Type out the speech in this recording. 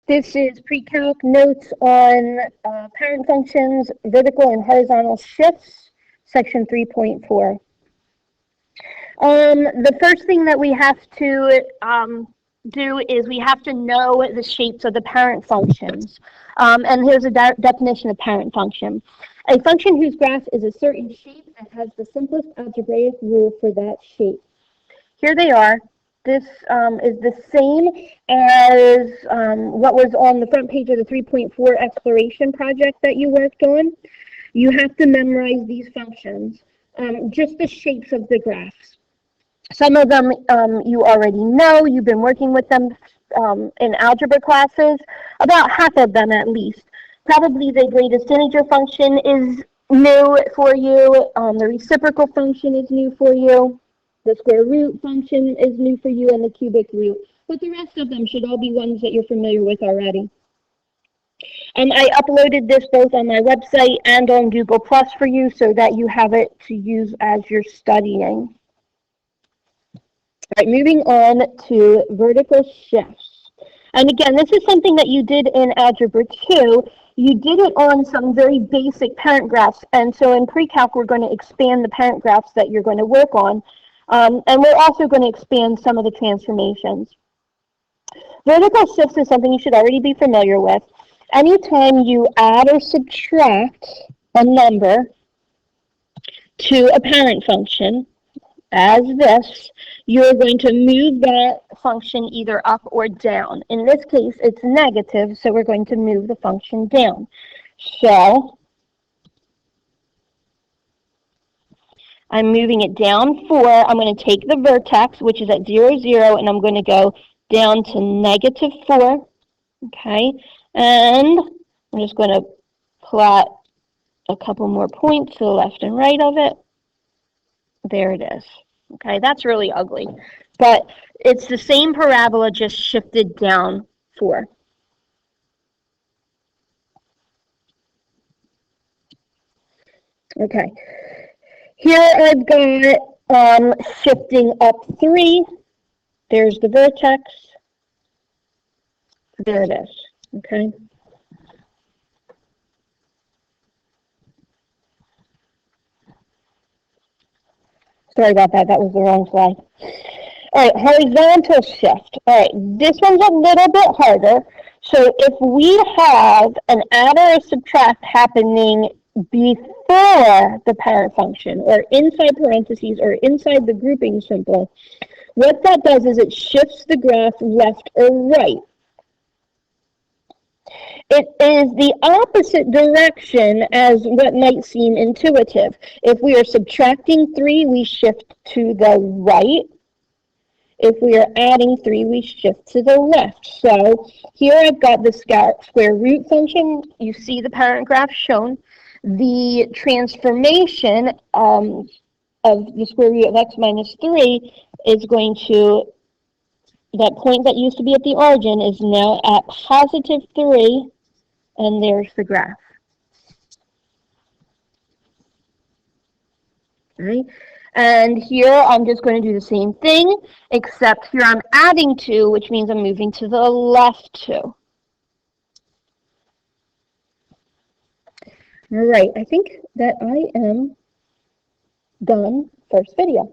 This is precalc notes on parent functions, vertical and horizontal shifts, section 3.4. The first thing that we have to do is we have to know the shapes of the parent functions. And here's a definition of parent function. A function whose graph is a certain shape and has the simplest algebraic rule for that shape. Here they are. This is the same as what was on the front page of the 3.4 exploration project that you worked on. You have to memorize these functions, just the shapes of the graphs. Some of them you already know. You've been working with them in algebra classes, about half of them at least. Probably the greatest integer function is new for you. The reciprocal function is new for you. The square root function is new for you, and the cubic root. But the rest of them should all be ones that you're familiar with already. I uploaded this both on my website and on Google Plus for you so that you have it to use as you're studying. All right, moving on to vertical shifts. And again, this is something that you did in Algebra 2. You did it on some very basic parent graphs. And so in pre-calc, we're going to expand the parent graphs that you're going to work on. And we're also going to expand some of the transformations. Vertical shifts is something you should already be familiar with. Anytime you add or subtract a number to a parent function, as this, you're going to move that function either up or down. In this case, it's negative, so we're going to move the function down. So I'm moving it down 4. I'm going to take the vertex, which is at 0, 0, and I'm going to go down to negative 4. Okay, and I'm just going to plot a couple more points to the left and right of it. There it is. Okay, that's really ugly, but it's the same parabola, just shifted down 4. Okay, here I've got shifting up 3. There's the vertex. There it is. Okay. Sorry about that. That was the wrong slide. All right, horizontal shift. All right, this one's a little bit harder. So if we have an add or a subtract happening before the parent function, or inside parentheses, or inside the grouping symbol, what that does is it shifts the graph left or right. It is the opposite direction as what might seem intuitive. If we are subtracting 3, we shift to the right. If we are adding 3, we shift to the left. So here I've got the square root function. You see the parent graph shown. The transformation of the square root of x minus 3 is going to, that point that used to be at the origin is now at positive 3, and there's the graph. Okay. And here I'm just going to do the same thing, except here I'm adding 2, which means I'm moving to the left 2. All right, I think that I am done first video.